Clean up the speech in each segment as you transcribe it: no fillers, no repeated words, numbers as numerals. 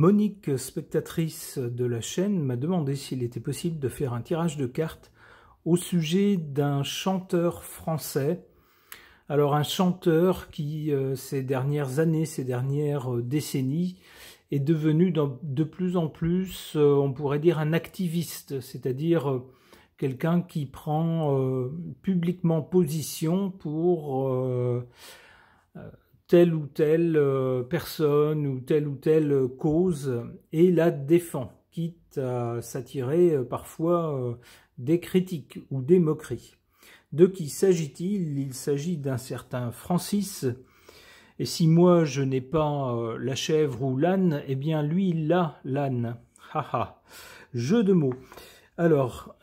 Monique, spectatrice de la chaîne, m'a demandé s'il était possible de faire un tirage de cartes au sujet d'un chanteur français. Alors un chanteur qui, ces dernières années, ces dernières décennies, est devenu de plus en plus, on pourrait dire, un activiste, c'est-à-dire quelqu'un qui prend publiquement position pour telle ou telle personne ou telle cause et la défend, quitte à s'attirer parfois des critiques ou des moqueries. De qui s'agit-il? Il s'agit d'un certain Francis. Et si moi je n'ai pas la chèvre ou l'âne, eh bien lui il a l'âne. Haha. Jeu de mots. Alors,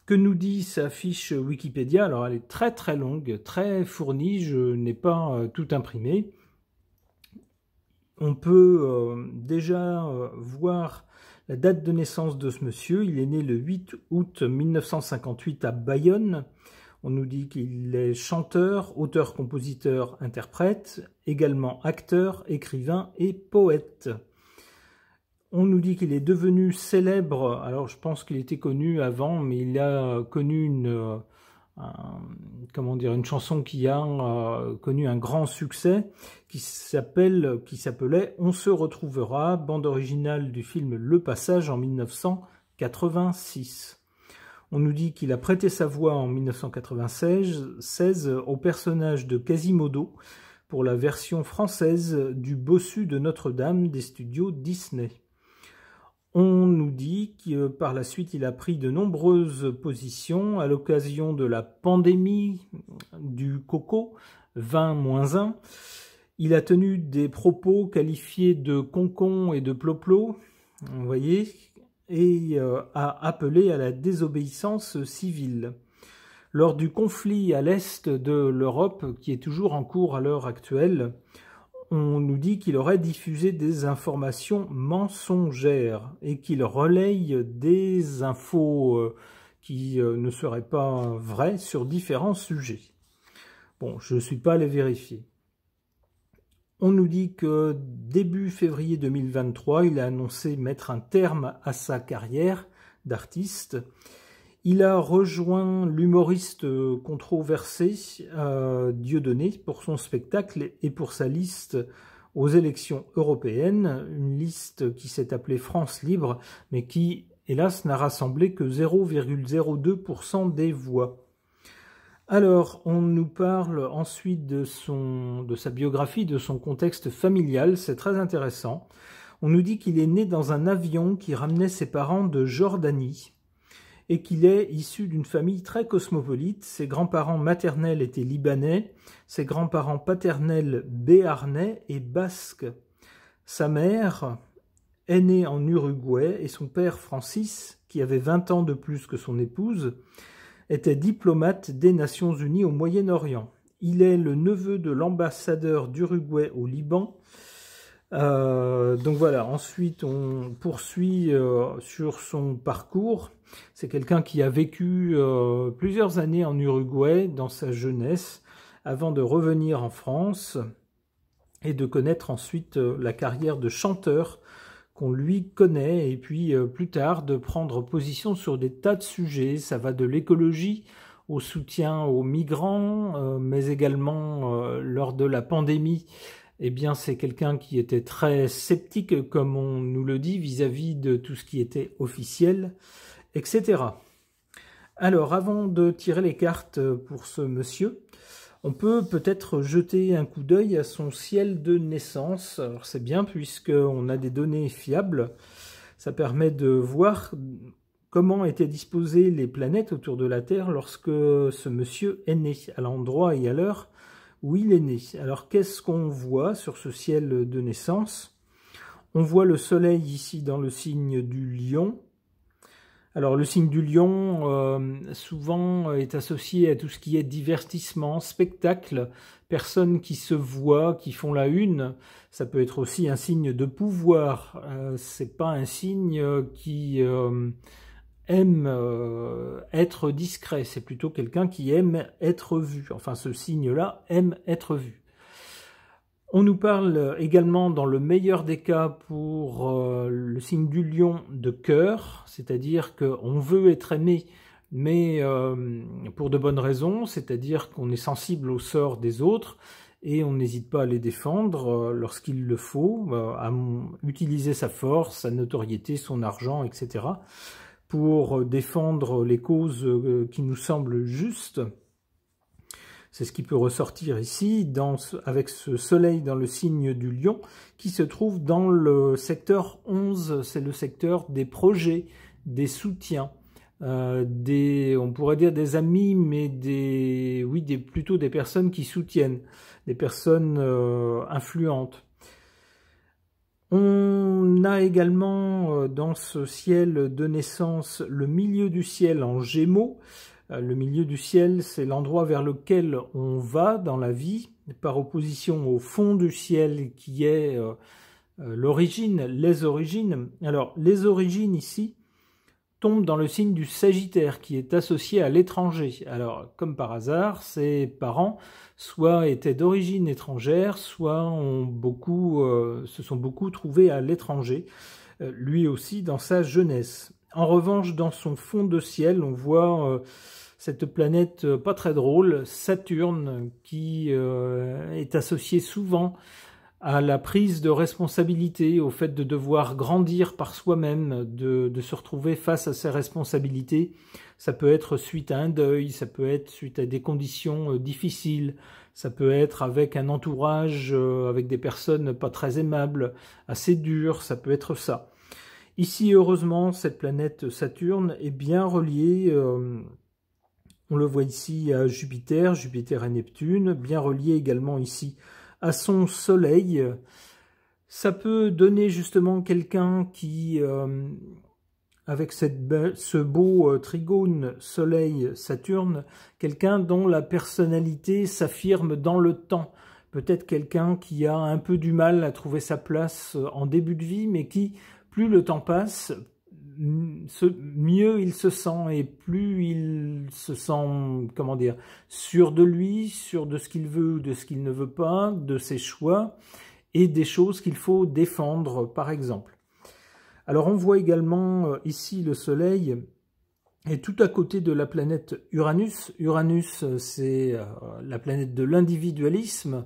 que nous dit sa fiche Wikipédia? Alors elle est très très longue, très fournie, je n'ai pas tout imprimé. On peut déjà voir la date de naissance de ce monsieur. Il est né le 8 août 1958 à Bayonne. On nous dit qu'il est chanteur, auteur, compositeur, interprète, également acteur, écrivain et poète. On nous dit qu'il est devenu célèbre, alors je pense qu'il était connu avant, mais il a connu une chanson qui a connu un grand succès, qui s'appelait « On se retrouvera », bande originale du film Le Passage en 1986. On nous dit qu'il a prêté sa voix en 1996 au personnage de Quasimodo pour la version française du Bossu de Notre-Dame des studios Disney. On nous dit que par la suite, il a pris de nombreuses positions à l'occasion de la pandémie du coco, 20-1. Il a tenu des propos qualifiés de concon et de ploplo, vous voyez, et a appelé à la désobéissance civile. Lors du conflit à l'est de l'Europe, qui est toujours en cours à l'heure actuelle, on nous dit qu'il aurait diffusé des informations mensongères et qu'il relaye des infos qui ne seraient pas vraies sur différents sujets. Bon, je ne suis pas allé vérifier. On nous dit que début février 2023, il a annoncé mettre un terme à sa carrière d'artiste. Il a rejoint l'humoriste controversé Dieudonné pour son spectacle et pour sa liste aux élections européennes, une liste qui s'est appelée France Libre, mais qui, hélas, n'a rassemblé que 0,02% des voix. Alors, on nous parle ensuite de sa biographie, de son contexte familial, c'est très intéressant. On nous dit qu'il est né dans un avion qui ramenait ses parents de Jordanie, et qu'il est issu d'une famille très cosmopolite. Ses grands-parents maternels étaient libanais, ses grands-parents paternels béarnais et basques. Sa mère est née en Uruguay et son père Francis, qui avait 20 ans de plus que son épouse, était diplomate des Nations Unies au Moyen-Orient. Il est le neveu de l'ambassadeur d'Uruguay au Liban. Donc voilà, ensuite on poursuit sur son parcours. C'est quelqu'un qui a vécu plusieurs années en Uruguay dans sa jeunesse avant de revenir en France et de connaître ensuite la carrière de chanteur qu'on lui connaît et puis plus tard de prendre position sur des tas de sujets. Ça va de l'écologie au soutien aux migrants, mais également lors de la pandémie. Eh bien, c'est quelqu'un qui était très sceptique, comme on nous le dit, vis-à-vis de tout ce qui était officiel, etc. Alors, avant de tirer les cartes pour ce monsieur, on peut peut-être jeter un coup d'œil à son ciel de naissance. Alors, c'est bien, puisqu'on a des données fiables. Ça permet de voir comment étaient disposées les planètes autour de la Terre lorsque ce monsieur est né, à l'endroit et à l'heure où il est né. Alors, qu'est-ce qu'on voit sur ce ciel de naissance? On voit le soleil ici dans le signe du lion. Alors, le signe du lion, souvent, est associé à tout ce qui est divertissement, spectacle, personnes qui se voient, qui font la une. Ça peut être aussi un signe de pouvoir. C'est pas un signe qui aime être discret, c'est plutôt quelqu'un qui aime être vu. Enfin, ce signe-là aime être vu. On nous parle également, dans le meilleur des cas, pour le signe du lion, de cœur, c'est-à-dire qu'on veut être aimé, mais pour de bonnes raisons, c'est-à-dire qu'on est sensible au sort des autres, et on n'hésite pas à les défendre lorsqu'il le faut, à utiliser sa force, sa notoriété, son argent, etc., pour défendre les causes qui nous semblent justes. C'est ce qui peut ressortir ici, avec ce soleil dans le signe du lion, qui se trouve dans le secteur 11, c'est le secteur des projets, des soutiens, on pourrait dire des amis, mais plutôt des personnes qui soutiennent, des personnes influentes. On a également dans ce ciel de naissance le milieu du ciel en Gémeaux. Le milieu du ciel, c'est l'endroit vers lequel on va dans la vie, par opposition au fond du ciel qui est l'origine, les origines. Alors, les origines ici tombent dans le signe du Sagittaire qui est associé à l'étranger. Alors, comme par hasard, ses parents soit étaient d'origine étrangère, soit se sont beaucoup trouvés à l'étranger, lui aussi dans sa jeunesse. En revanche, dans son fond de ciel, on voit cette planète pas très drôle, Saturne, qui est associée souvent à la prise de responsabilité, au fait de devoir grandir par soi-même, de se retrouver face à ses responsabilités. Ça peut être suite à un deuil, ça peut être suite à des conditions difficiles, ça peut être avec un entourage, avec des personnes pas très aimables, assez dures, ça peut être ça. Ici, heureusement, cette planète Saturne est bien reliée, on le voit ici à Jupiter, Jupiter et Neptune, bien relié également ici à son soleil. Ça peut donner justement quelqu'un qui, avec ce beau trigone soleil-Saturne, quelqu'un dont la personnalité s'affirme dans le temps. Peut-être quelqu'un qui a un peu du mal à trouver sa place en début de vie, mais qui, plus le temps passe, mieux il se sent, et plus il se sent, comment dire, sûr de lui, sûr de ce qu'il veut ou de ce qu'il ne veut pas, de ses choix, et des choses qu'il faut défendre, par exemple. Alors on voit également ici le soleil est tout à côté de la planète Uranus. Uranus, c'est la planète de l'individualisme.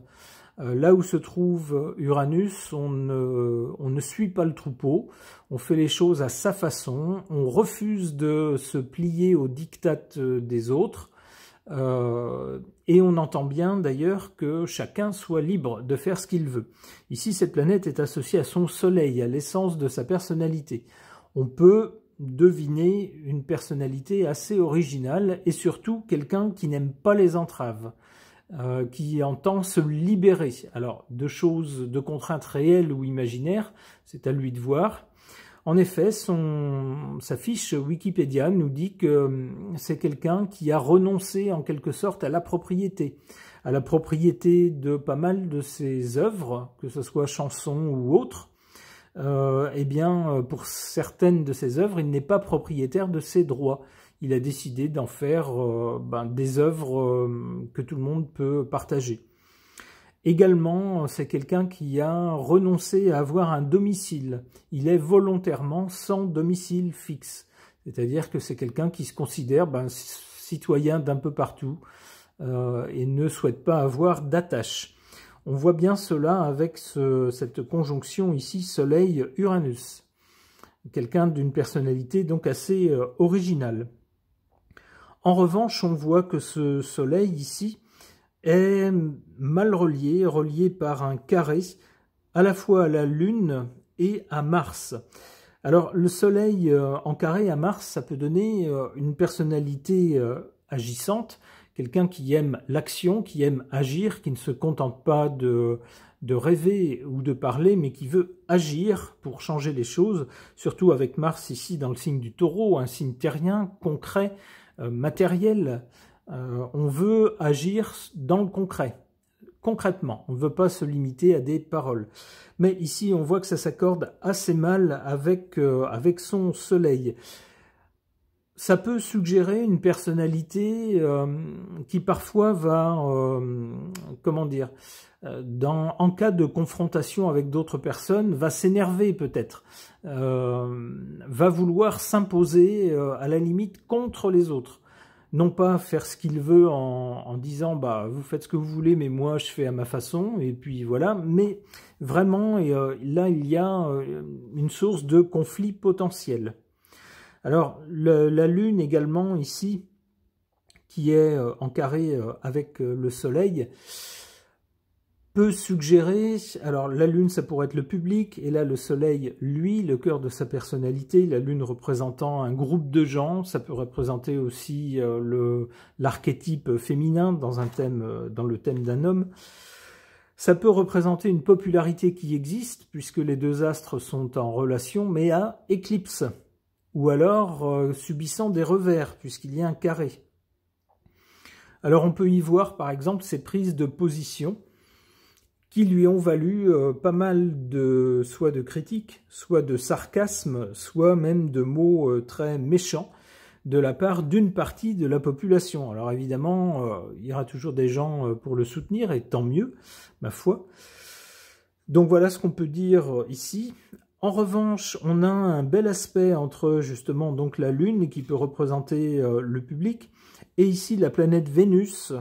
Là où se trouve Uranus, on ne suit pas le troupeau, on fait les choses à sa façon, on refuse de se plier aux diktats des autres, et on entend bien d'ailleurs que chacun soit libre de faire ce qu'il veut. Ici, cette planète est associée à son soleil, à l'essence de sa personnalité. On peut deviner une personnalité assez originale, et surtout quelqu'un qui n'aime pas les entraves. Qui entend se libérer. Alors, de contraintes réelles ou imaginaires, c'est à lui de voir. En effet, sa fiche Wikipédia nous dit que c'est quelqu'un qui a renoncé en quelque sorte à la propriété de pas mal de ses œuvres, que ce soit chansons ou autres. Eh bien, pour certaines de ses œuvres, il n'est pas propriétaire de ses droits. Il a décidé d'en faire des œuvres que tout le monde peut partager. Également, c'est quelqu'un qui a renoncé à avoir un domicile. Il est volontairement sans domicile fixe. C'est-à-dire que c'est quelqu'un qui se considère citoyen d'un peu partout et ne souhaite pas avoir d'attache. On voit bien cela avec cette conjonction ici, Soleil-Uranus. Quelqu'un d'une personnalité donc assez originale. En revanche, on voit que ce soleil ici est mal relié par un carré, à la fois à la Lune et à Mars. Alors, le soleil en carré à Mars, ça peut donner une personnalité agissante, quelqu'un qui aime l'action, qui aime agir, qui ne se contente pas de rêver ou de parler, mais qui veut agir pour changer les choses, surtout avec Mars ici dans le signe du Taureau, un signe terrien, concret, matériel. On veut agir dans le concret, concrètement. On ne veut pas se limiter à des paroles. Mais ici, on voit que ça s'accorde assez mal avec son soleil. ça peut suggérer une personnalité qui parfois va, comment dire, en cas de confrontation avec d'autres personnes, va s'énerver peut-être, va vouloir s'imposer à la limite contre les autres. Non pas faire ce qu'il veut en disant bah vous faites ce que vous voulez mais moi je fais à ma façon et puis voilà, mais vraiment là il y a une source de conflit potentiel. Alors la Lune également ici qui est en carré avec le Soleil peut suggérer, alors la Lune ça pourrait être le public, et là le Soleil, lui, le cœur de sa personnalité, la Lune représentant un groupe de gens, ça peut représenter aussi l'archétype féminin dans le thème d'un homme. Ça peut représenter une popularité qui existe, puisque les deux astres sont en relation, mais à éclipse, ou alors subissant des revers, puisqu'il y a un carré. Alors on peut y voir par exemple ces prises de position, qui lui ont valu pas mal soit de critiques, soit de sarcasme, soit même de mots très méchants de la part d'une partie de la population. Alors évidemment, il y aura toujours des gens pour le soutenir, et tant mieux, ma foi. Donc voilà ce qu'on peut dire ici. En revanche, on a un bel aspect entre justement donc la Lune, qui peut représenter le public, et ici la planète Vénus,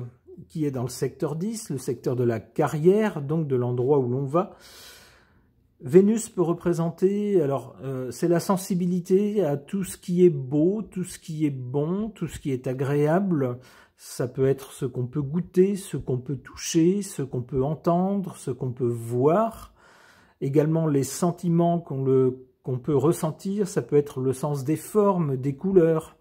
qui est dans le secteur 10, le secteur de la carrière, donc de l'endroit où l'on va. Vénus peut représenter, alors c'est la sensibilité à tout ce qui est beau, tout ce qui est bon, tout ce qui est agréable. Ça peut être ce qu'on peut goûter, ce qu'on peut toucher, ce qu'on peut entendre, ce qu'on peut voir. Également les sentiments qu'on peut ressentir, ça peut être le sens des formes, des couleurs.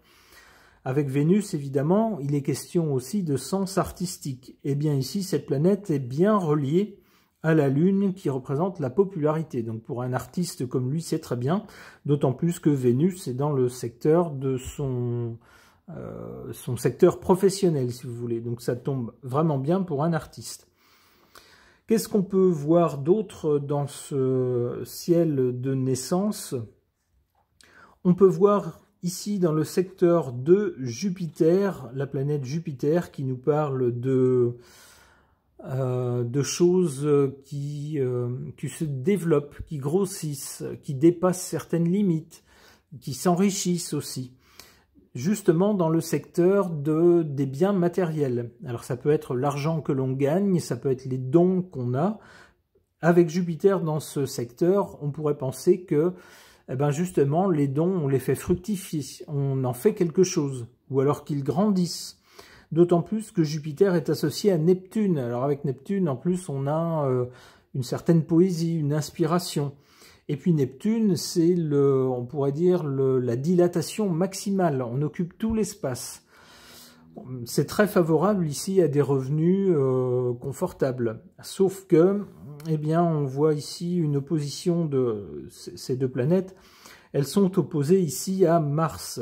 Avec Vénus, évidemment, il est question aussi de sens artistique. Et bien ici, cette planète est bien reliée à la Lune qui représente la popularité. Donc pour un artiste comme lui, c'est très bien, d'autant plus que Vénus est dans le secteur de son secteur professionnel, si vous voulez. Donc ça tombe vraiment bien pour un artiste. Qu'est-ce qu'on peut voir d'autre dans ce ciel de naissance? On peut voir ici, dans le secteur de Jupiter, la planète Jupiter qui nous parle de choses qui se développent, qui grossissent, qui dépassent certaines limites, qui s'enrichissent aussi. Justement dans le secteur des biens matériels. Alors ça peut être l'argent que l'on gagne, ça peut être les dons qu'on a. Avec Jupiter dans ce secteur, on pourrait penser que eh ben justement, les dons, on les fait fructifier, on en fait quelque chose, ou alors qu'ils grandissent. D'autant plus que Jupiter est associé à Neptune. Alors avec Neptune, en plus, on a une certaine poésie, une inspiration. Et puis Neptune, c'est on pourrait dire la dilatation maximale, on occupe tout l'espace. C'est très favorable ici à des revenus confortables. Sauf que, eh bien, on voit ici une opposition de ces deux planètes. Elles sont opposées ici à Mars.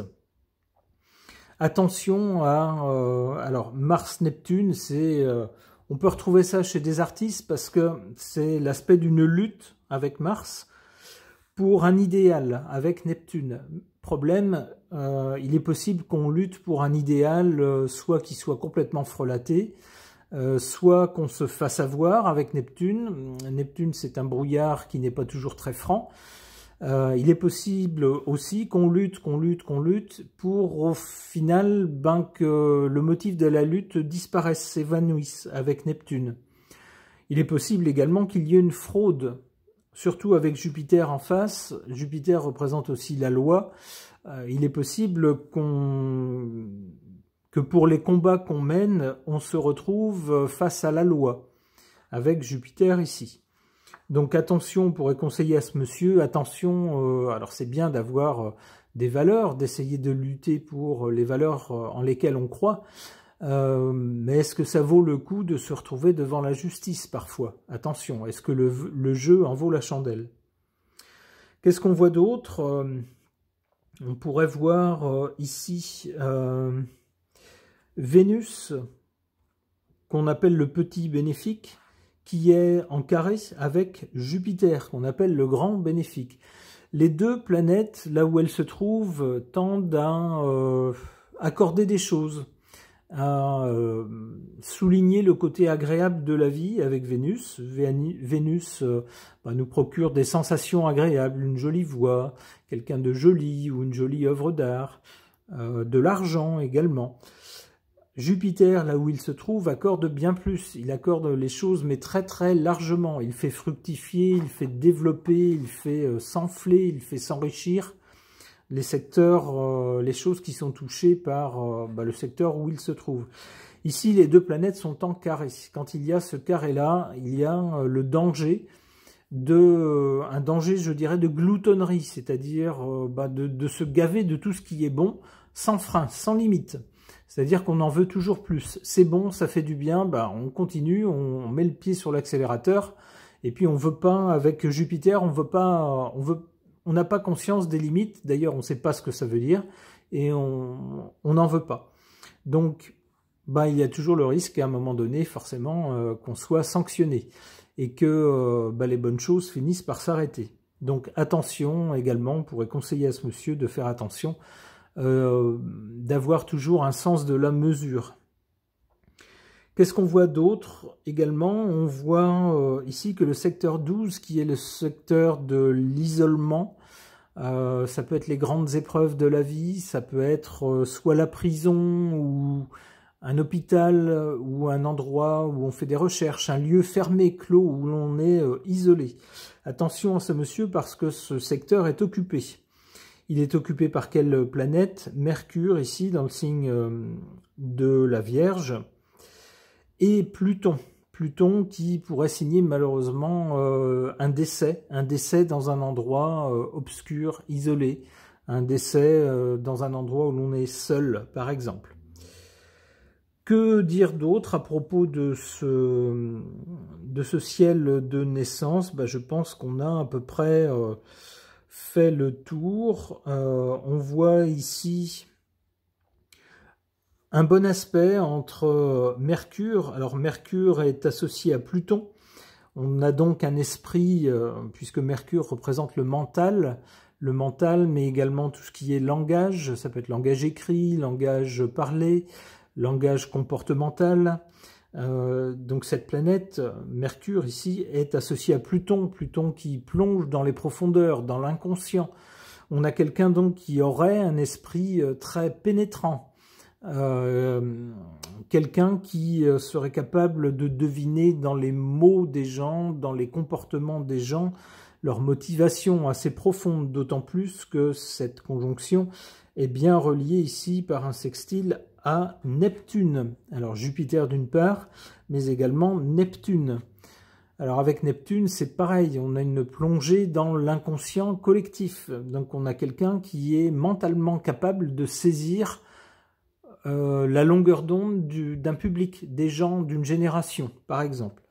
Attention à... alors, Mars-Neptune, on peut retrouver ça chez des artistes parce que c'est l'aspect d'une lutte avec Mars pour un idéal avec Neptune. Problème, il est possible qu'on lutte pour un idéal soit qui soit complètement frelaté, soit qu'on se fasse avoir avec Neptune. Neptune, c'est un brouillard qui n'est pas toujours très franc. Il est possible aussi qu'on lutte pour au final que le motif de la lutte disparaisse, s'évanouisse avec Neptune. Il est possible également qu'il y ait une fraude, surtout avec Jupiter en face. Jupiter représente aussi la loi. Il est possible que pour les combats qu'on mène, on se retrouve face à la loi, avec Jupiter ici. Donc attention, on pourrait conseiller à ce monsieur, attention, alors c'est bien d'avoir des valeurs, d'essayer de lutter pour les valeurs en lesquelles on croit, mais est-ce que ça vaut le coup de se retrouver devant la justice parfois? Attention, est-ce que le jeu en vaut la chandelle? Qu'est-ce qu'on voit d'autre? On pourrait voir ici Vénus, qu'on appelle le petit bénéfique, qui est en carré avec Jupiter, qu'on appelle le grand bénéfique. Les deux planètes, là où elles se trouvent, tendent à accorder des choses, à souligner le côté agréable de la vie avec Vénus. Vénus nous procure des sensations agréables, une jolie voix, quelqu'un de joli ou une jolie œuvre d'art, de l'argent également. Jupiter, là où il se trouve, accorde bien plus. Il accorde les choses, mais très très largement. Il fait fructifier, il fait développer, il fait s'enfler, il fait s'enrichir les secteurs, les choses qui sont touchées par le secteur où il se trouve. Ici, les deux planètes sont en carré. Quand il y a ce carré-là, il y a le danger un danger, je dirais, de gloutonnerie, c'est-à-dire de se gaver de tout ce qui est bon, sans frein, sans limite. C'est-à-dire qu'on en veut toujours plus. C'est bon, ça fait du bien, on continue, on met le pied sur l'accélérateur, et puis on veut pas, avec Jupiter, on n'a pas conscience des limites, d'ailleurs on ne sait pas ce que ça veut dire, et on n'en veut pas. Donc, il y a toujours le risque à un moment donné, forcément, qu'on soit sanctionné, et que les bonnes choses finissent par s'arrêter. Donc attention également, on pourrait conseiller à ce monsieur de faire attention, d'avoir toujours un sens de la mesure. Qu'est-ce qu'on voit d'autre également? On voit ici que le secteur 12, qui est le secteur de l'isolement, ça peut être les grandes épreuves de la vie, ça peut être soit la prison ou un hôpital ou un endroit où on fait des recherches, un lieu fermé, clos, où l'on est isolé. Attention à ce monsieur parce que ce secteur est occupé. Il est occupé par quelle planète? Mercure, ici, dans le signe de la Vierge. Et Pluton. Pluton qui pourrait signer malheureusement un décès dans un endroit obscur, isolé. Un décès dans un endroit où l'on est seul, par exemple. Que dire d'autre à propos de ce ciel de naissance? Je pense qu'on a à peu près fait le tour. On voit ici un bon aspect entre Mercure. Alors Mercure est associé à Pluton. On a donc un esprit, puisque Mercure représente le mental, mais également tout ce qui est langage. Ça peut être langage écrit, langage parlé, langage comportemental. Donc cette planète, Mercure ici, est associée à Pluton. Pluton qui plonge dans les profondeurs, dans l'inconscient. On a quelqu'un donc qui aurait un esprit très pénétrant. Quelqu'un qui serait capable de deviner dans les mots des gens, dans les comportements des gens, leur motivation assez profonde, d'autant plus que cette conjonction est bien reliée ici par un sextile à Neptune. Alors Jupiter d'une part, mais également Neptune. Alors avec Neptune, c'est pareil, on a une plongée dans l'inconscient collectif. Donc on a quelqu'un qui est mentalement capable de saisir la longueur d'onde d'un public, des gens d'une génération, par exemple.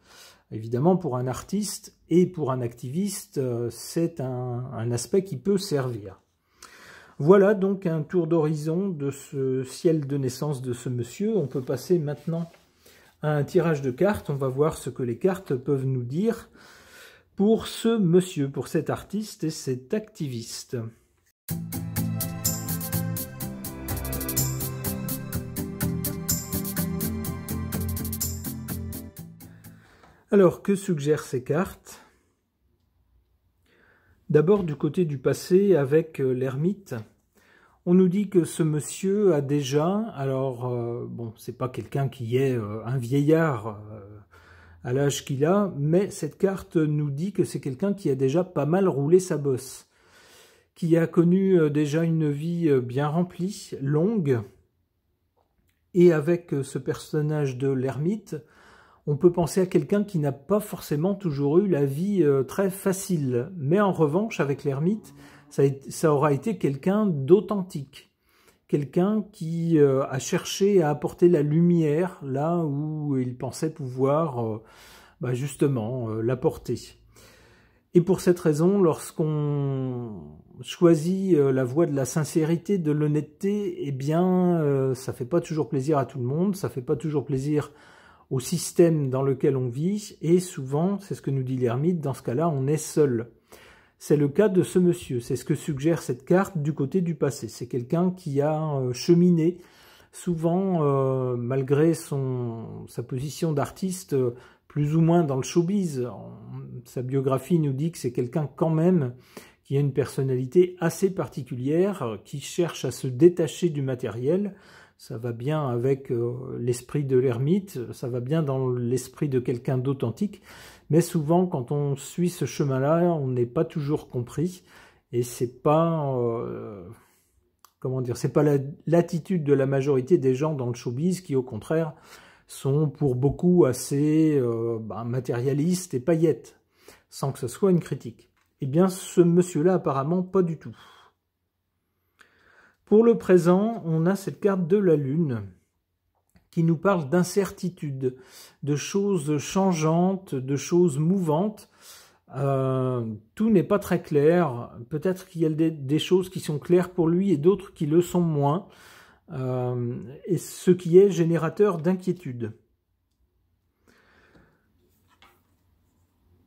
Évidemment, pour un artiste et pour un activiste, c'est un aspect qui peut servir. Voilà donc un tour d'horizon de ce ciel de naissance de ce monsieur. On peut passer maintenant à un tirage de cartes. On va voir ce que les cartes peuvent nous dire pour ce monsieur, pour cet artiste et cet activiste. Alors, que suggèrent ces cartes? D'abord, du côté du passé, avec l'ermite, on nous dit que ce monsieur a déjà, alors, bon, c'est pas quelqu'un qui est un vieillard à l'âge qu'il a, mais cette carte nous dit que c'est quelqu'un qui a déjà pas mal roulé sa bosse, qui a connu déjà une vie bien remplie, longue, et avec ce personnage de l'ermite, on peut penser à quelqu'un qui n'a pas forcément toujours eu la vie très facile. Mais en revanche, avec l'ermite, ça aura été quelqu'un d'authentique. Quelqu'un qui a cherché à apporter la lumière là où il pensait pouvoir justement l'apporter. Et pour cette raison, lorsqu'on choisit la voie de la sincérité, de l'honnêteté, eh bien, ça fait pas toujours plaisir à tout le monde, ça fait pas toujours plaisir au système dans lequel on vit, et souvent, c'est ce que nous dit l'ermite, dans ce cas-là, on est seul. C'est le cas de ce monsieur. C'est ce que suggère cette carte du côté du passé. C'est quelqu'un qui a cheminé, souvent, malgré sa position d'artiste, plus ou moins dans le showbiz. Sa biographie nous dit que c'est quelqu'un quand même qui a une personnalité assez particulière, qui cherche à se détacher du matériel. Ça va bien avec l'esprit de l'ermite, ça va bien dans l'esprit de quelqu'un d'authentique, mais souvent quand on suit ce chemin-là, on n'est pas toujours compris, et c'est pas, comment dire, c'est pas l'attitude de la majorité des gens dans le showbiz qui, au contraire, sont pour beaucoup assez matérialistes et paillettes, sans que ce soit une critique. Eh bien, ce monsieur-là, apparemment, pas du tout. Pour le présent, on a cette carte de la Lune qui nous parle d'incertitude, de choses changeantes, de choses mouvantes. Tout n'est pas très clair. Peut-être qu'il y a des choses qui sont claires pour lui et d'autres qui le sont moins. Et ce qui est générateur d'inquiétude.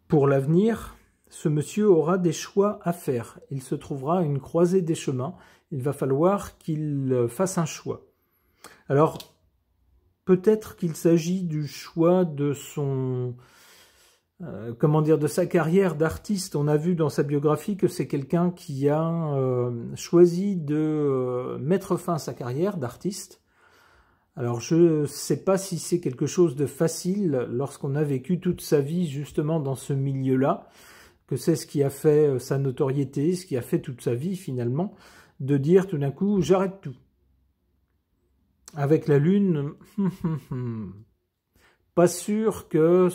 Pour l'avenir, ce monsieur aura des choix à faire. Il se trouvera à une croisée des chemins. Il va falloir qu'il fasse un choix. Alors, peut-être qu'il s'agit du choix de de sa carrière d'artiste. On a vu dans sa biographie que c'est quelqu'un qui a choisi de mettre fin à sa carrière d'artiste. Alors, je ne sais pas si c'est quelque chose de facile lorsqu'on a vécu toute sa vie justement dans ce milieu-là, que c'est ce qui a fait sa notoriété, ce qui a fait toute sa vie finalement, de dire tout d'un coup « j'arrête tout ». Avec la Lune, pas sûr que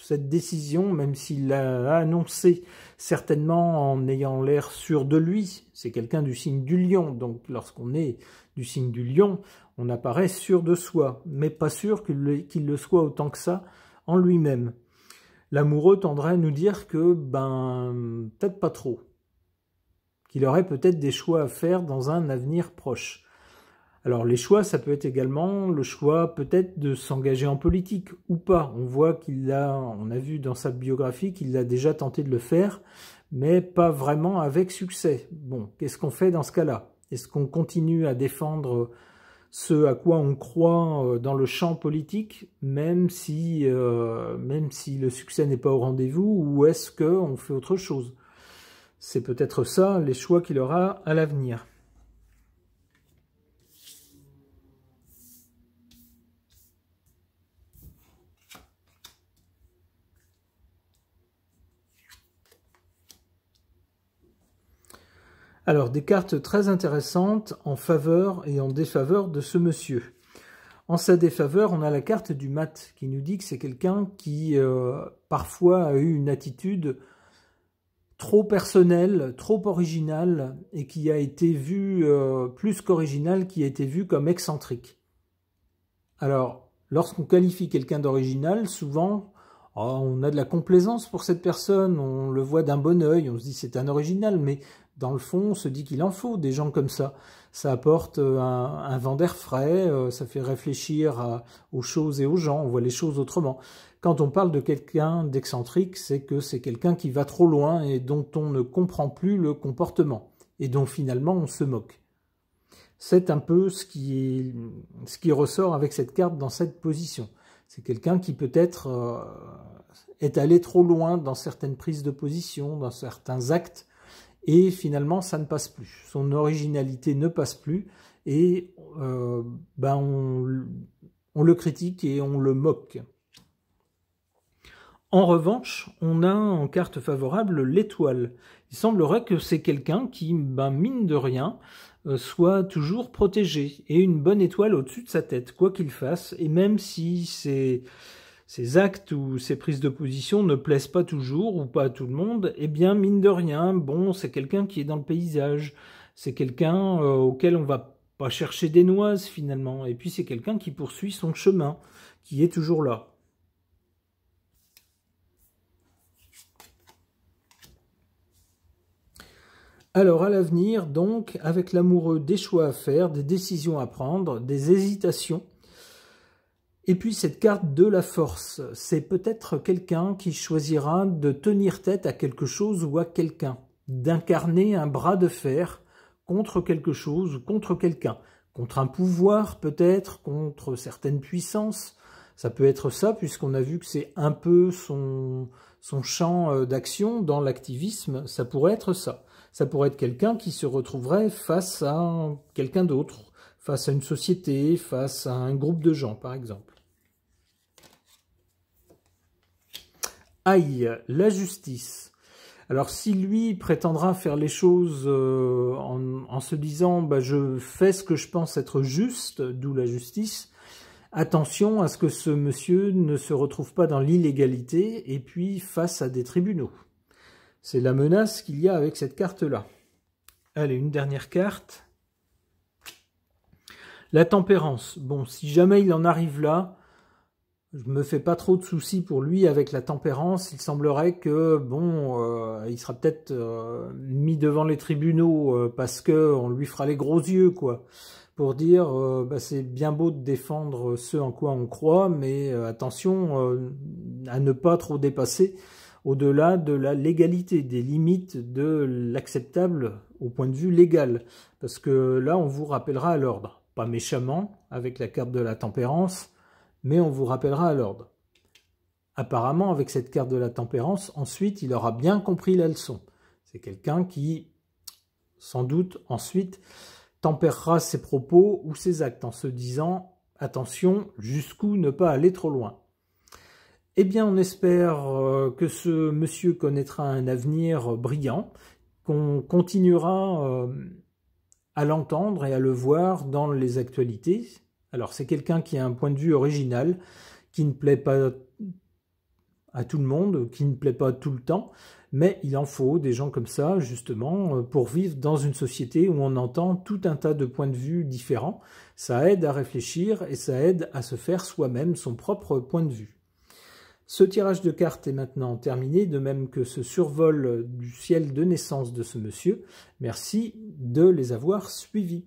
cette décision, même s'il l'a annoncé certainement en ayant l'air sûr de lui, c'est quelqu'un du signe du Lion, donc lorsqu'on est du signe du Lion, on apparaît sûr de soi, mais pas sûr qu'il le soit autant que ça en lui-même. L'amoureux tendrait à nous dire que, peut-être pas trop, qu'il aurait peut-être des choix à faire dans un avenir proche. Alors les choix, ça peut être également le choix peut-être de s'engager en politique ou pas. On voit on a vu dans sa biographie qu'il a déjà tenté de le faire, mais pas vraiment avec succès. Bon, qu'est-ce qu'on fait dans ce cas-là? Est-ce qu'on continue à défendre ce à quoi on croit dans le champ politique, même si le succès n'est pas au rendez-vous, ou est-ce qu'on fait autre chose? C'est peut-être ça les choix qu'il aura à l'avenir. Alors, des cartes très intéressantes en faveur et en défaveur de ce monsieur. En sa défaveur, on a la carte du mat qui nous dit que c'est quelqu'un qui parfois a eu une attitude trop personnelle, trop originale et qui a été vu, plus qu'original, qui a été vu comme excentrique. Alors, lorsqu'on qualifie quelqu'un d'original, souvent, on a de la complaisance pour cette personne, on le voit d'un bon œil, on se dit c'est un original, mais dans le fond, on se dit qu'il en faut des gens comme ça. Ça apporte un vent d'air frais, ça fait réfléchir aux choses et aux gens, on voit les choses autrement. Quand on parle de quelqu'un d'excentrique, c'est que c'est quelqu'un qui va trop loin et dont on ne comprend plus le comportement, et dont finalement on se moque. C'est un peu ce qui ressort avec cette carte dans cette position. C'est quelqu'un qui peut-être est allé trop loin dans certaines prises de position, dans certains actes, et finalement ça ne passe plus. Son originalité ne passe plus, et on le critique et on le moque. En revanche, on a en carte favorable l'étoile. Il semblerait que c'est quelqu'un qui, mine de rien, soit toujours protégé, et une bonne étoile au-dessus de sa tête, quoi qu'il fasse, et même si ses actes ou ses prises de position ne plaisent pas toujours, ou pas à tout le monde, eh bien, mine de rien, bon, c'est quelqu'un qui est dans le paysage, c'est quelqu'un auquel on va pas chercher des noises, finalement, et puis c'est quelqu'un qui poursuit son chemin, qui est toujours là. Alors, à l'avenir, donc, avec l'amoureux, des choix à faire, des décisions à prendre, des hésitations, Et puis cette carte de la force, c'est peut-être quelqu'un qui choisira de tenir tête à quelque chose ou à quelqu'un, d'incarner un bras de fer contre quelque chose ou contre quelqu'un, contre un pouvoir peut-être, contre certaines puissances. Ça peut être ça, puisqu'on a vu que c'est un peu son champ d'action dans l'activisme, ça pourrait être ça. Ça pourrait être quelqu'un qui se retrouverait face à quelqu'un d'autre, face à une société, face à un groupe de gens, par exemple. Aïe, la justice. Alors si lui prétendra faire les choses en se disant bah, « je fais ce que je pense être juste », d'où la justice, attention à ce que ce monsieur ne se retrouve pas dans l'illégalité et puis face à des tribunaux. C'est la menace qu'il y a avec cette carte-là. Allez, une dernière carte. La tempérance. Bon, si jamais il en arrive là, je me fais pas trop de soucis pour lui avec la tempérance. Il semblerait que, bon, il sera peut-être mis devant les tribunaux parce que on lui fera les gros yeux, quoi. Pour dire, bah, c'est bien beau de défendre ce en quoi on croit, mais attention à ne pas trop dépasser au-delà de la légalité, des limites de l'acceptable au point de vue légal. Parce que là, on vous rappellera à l'ordre. Pas méchamment, avec la carte de la tempérance, mais on vous rappellera à l'ordre. Apparemment, avec cette carte de la tempérance, ensuite, il aura bien compris la leçon. C'est quelqu'un qui, sans doute, ensuite, tempérera ses propos ou ses actes en se disant « attention, jusqu'où ne pas aller trop loin ». Eh bien, on espère que ce monsieur connaîtra un avenir brillant, qu'on continuera à l'entendre et à le voir dans les actualités. Alors, c'est quelqu'un qui a un point de vue original, qui ne plaît pas à tout le monde, qui ne plaît pas tout le temps, mais il en faut des gens comme ça, justement, pour vivre dans une société où on entend tout un tas de points de vue différents. Ça aide à réfléchir et ça aide à se faire soi-même son propre point de vue. Ce tirage de cartes est maintenant terminé, de même que ce survol du ciel de naissance de ce monsieur. Merci de les avoir suivis.